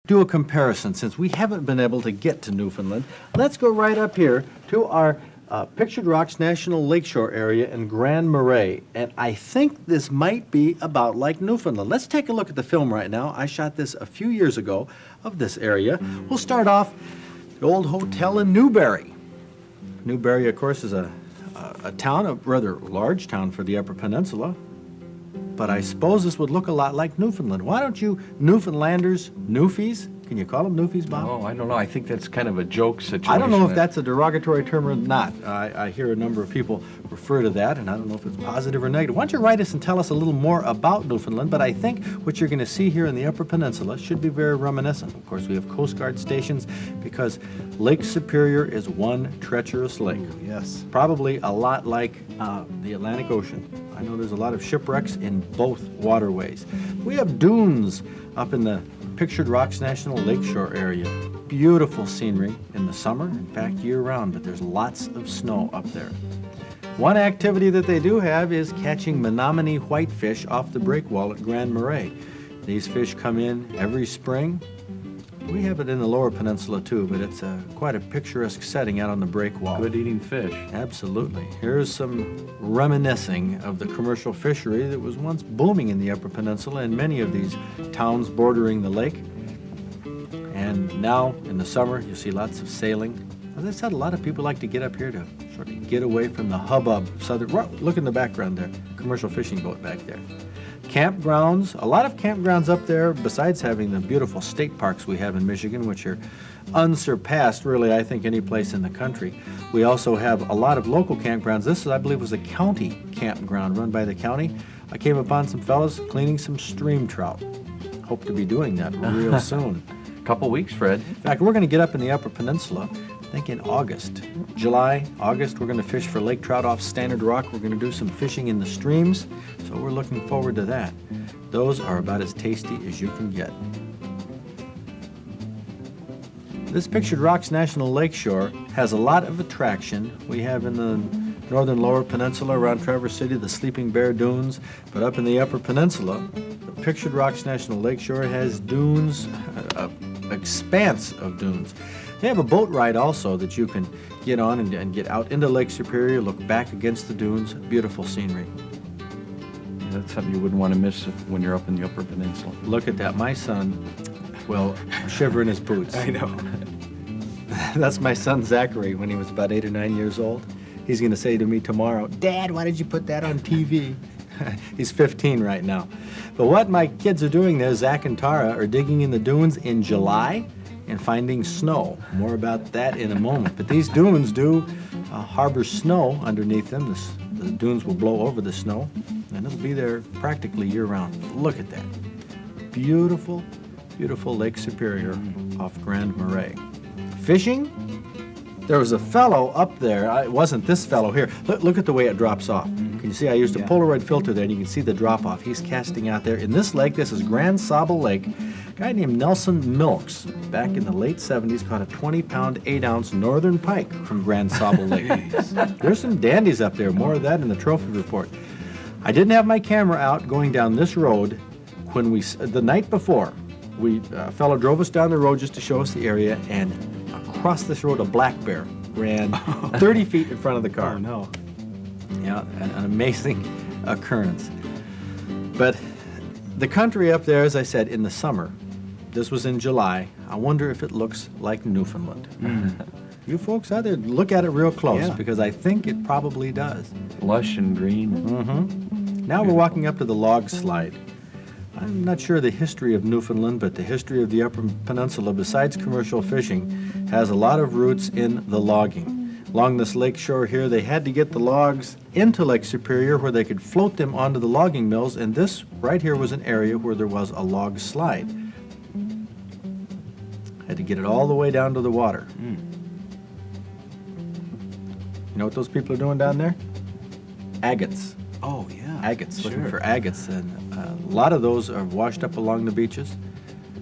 do a comparison since we haven't been able to get to Newfoundland. Let's go right up here to our Pictured Rocks National Lakeshore area in Grand Marais, and I think this might be about like Newfoundland. Let's take a look at the film right now. I shot this a few years ago of this area. We'll start off at the old hotel in Newberry. Newberry, of course, is a town, a rather large town for the Upper Peninsula, but I suppose this would look a lot like Newfoundland. Why don't you Newfoundlanders, Newfies? Can you call them Newfies, Bob? Oh, I don't know. I think that's kind of a joke situation. I don't know if that's a derogatory term or not. I hear a number of people refer to that, and I don't know if it's positive or negative. Why don't you write us and tell us a little more about Newfoundland? But I think what you're going to see here in the Upper Peninsula should be very reminiscent. Of course, we have Coast Guard stations because Lake Superior is one treacherous lake. Yes. Probably a lot like the Atlantic Ocean. I know there's a lot of shipwrecks in both waterways. We have dunes up in the Pictured Rocks National Lakeshore area. Beautiful scenery in the summer, in fact year-round, but there's lots of snow up there. One activity that they do have is catching Menominee whitefish off the breakwall at Grand Marais. These fish come in every spring. We have it in the Lower Peninsula too, but it's quite a picturesque setting out on the breakwall. Good eating fish. Absolutely. Here's some reminiscing of the commercial fishery that was once booming in the Upper Peninsula in many of these towns bordering the lake. And now, in the summer, you see lots of sailing. As I said, a lot of people like to get up here to sort of get away from the hubbub of southern... Look in the background there, commercial fishing boat back there. Campgrounds, a lot of campgrounds up there, besides having the beautiful state parks we have in Michigan, which are unsurpassed, really, I think, any place in the country. We also have a lot of local campgrounds. This, I believe, was a county campground run by the county. I came upon some fellows cleaning some stream trout. Hope to be doing that real soon. Couple weeks, Fred. In fact, we're going to get up in the Upper Peninsula, I think in August. July, August, we're going to fish for lake trout off Standard Rock. We're going to do some fishing in the streams, so we're looking forward to that. Those are about as tasty as you can get. This Pictured Rocks National Lakeshore has a lot of attraction. We have in the northern Lower Peninsula around Traverse City the Sleeping Bear Dunes, but up in the Upper Peninsula, the Pictured Rocks National Lakeshore has dunes, an expanse of dunes. They have a boat ride also that you can get on and get out into Lake Superior, look back against the dunes, beautiful scenery. Yeah, that's something you wouldn't want to miss when you're up in the Upper Peninsula. Look at that, my son, well, shiver in his boots. I know. That's my son Zachary when he was about 8 or 9 years old. He's going to say to me tomorrow, "Dad, why did you put that on TV?" He's 15 right now. But what my kids are doing there, Zach and Tara, are digging in the dunes in July and finding snow. More about that in a moment. But these dunes do harbor snow underneath them. The dunes will blow over the snow, and it'll be there practically year-round. Look at that. Beautiful, beautiful Lake Superior off Grand Marais. Fishing? There was a fellow up there. It wasn't this fellow here. Look at the way it drops off. Can you see? I used a Polaroid filter there, and you can see the drop-off. He's casting out there. In this lake, this is Grand Sable Lake. A guy named Nelson Milks, back in the late 70s, caught a 20-pound, 8-ounce northern pike from Grand Sable Lake. There's some dandies up there. More of that in the trophy report. I didn't have my camera out going down this road when the night before. A fellow drove us down the road just to show us the area, and across this road, a black bear ran 30 feet in front of the car. Oh, no. Yeah, an amazing occurrence. But the country up there, as I said, in the summer, this was in July, I wonder if it looks like Newfoundland. You folks out there, look at it real close, because I think it probably does. Lush and green. Now we're walking up to the log slide. I'm not sure the history of Newfoundland, but the history of the Upper Peninsula, besides commercial fishing, has a lot of roots in the logging. Along this lake shore here, they had to get the logs into Lake Superior where they could float them onto the logging mills, and this right here was an area where there was a log slide. Had to get it all the way down to the water. You know what those people are doing down there? Agates. Oh, yeah. Agates, sure. looking for agates, and a lot of those are washed up along the beaches,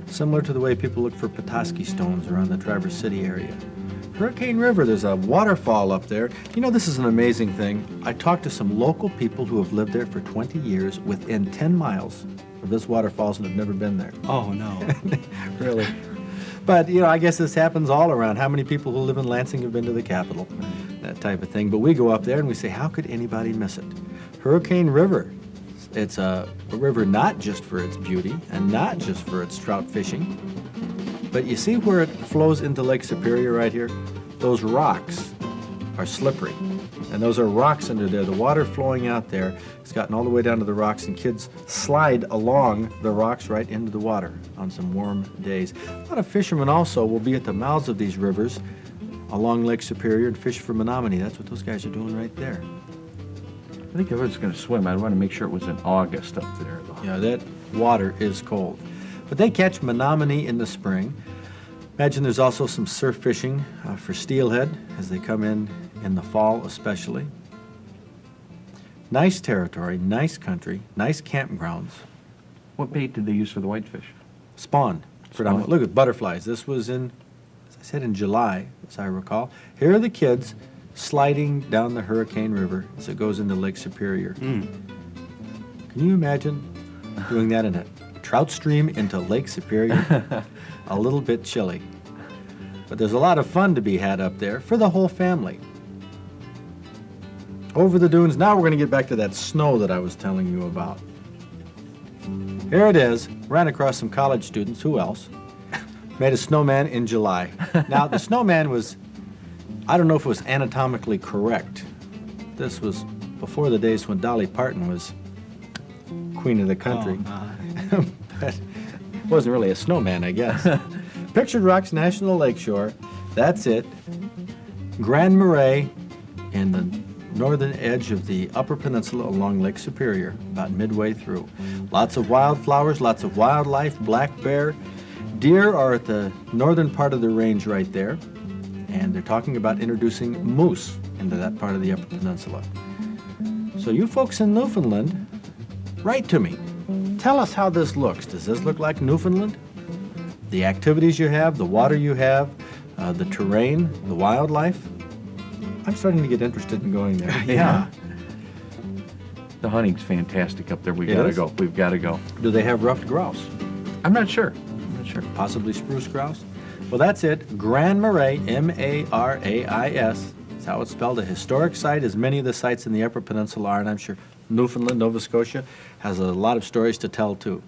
similar to the way people look for Petoskey stones around the Traverse City area. Hurricane River, there's a waterfall up there. You know, this is an amazing thing. I talked to some local people who have lived there for 20 years. Within 10 miles of this waterfalls and have never been there. Oh, no. Really. But, you know, I guess this happens all around. How many people who live in Lansing have been to the Capitol? That type of thing. But we go up there and we say, how could anybody miss it? Hurricane River. It's a river not just for its beauty and not just for its trout fishing, but you see where it flows into Lake Superior right here? Those rocks are slippery. And those are rocks under there. The water flowing out there has gotten all the way down to the rocks, and kids slide along the rocks right into the water on some warm days. A lot of fishermen also will be at the mouths of these rivers along Lake Superior and fish for Menominee. That's what those guys are doing right there. I think if I was going to swim, I'd want to make sure it was in August up there, though. Yeah, that water is cold. But they catch Menominee in the spring. Imagine there's also some surf fishing for steelhead as they come in the fall especially. Nice territory, nice country, nice campgrounds. What bait did they use for the whitefish? Spawn. Predominantly. Look at butterflies. This was in, as I said, in July, as I recall. Here are the kids sliding down the Hurricane River as it goes into Lake Superior. Can you imagine doing that in a trout stream into Lake Superior? A little bit chilly. But there's a lot of fun to be had up there for the whole family. Over the dunes, now we're going to get back to that snow that I was telling you about. Here it is. Ran across some college students. Who else? Made a snowman in July. Now, the snowman was, I don't know if it was anatomically correct. This was before the days when Dolly Parton was queen of the country. Oh, But it wasn't really a snowman, I guess. Pictured Rocks National Lakeshore. That's it. Grand Marais in the northern edge of the Upper Peninsula along Lake Superior, about midway through. Lots of wildflowers, lots of wildlife, black bear. Deer are at the northern part of the range right there, and they're talking about introducing moose into that part of the Upper Peninsula. So you folks in Newfoundland, write to me. Tell us how this looks. Does this look like Newfoundland? The activities you have, the water you have, the terrain, the wildlife? I'm starting to get interested in going there. Yeah. The hunting's fantastic up there. We It gotta is? go. We've got to go. Do they have ruffed grouse? I'm not sure. I'm not sure. Possibly spruce grouse? Well, that's it. Grand Marais, M-A-R-A-I-S. That's how it's spelled. A historic site, as many of the sites in the Upper Peninsula are, and I'm sure Newfoundland, Nova Scotia, has a lot of stories to tell, too.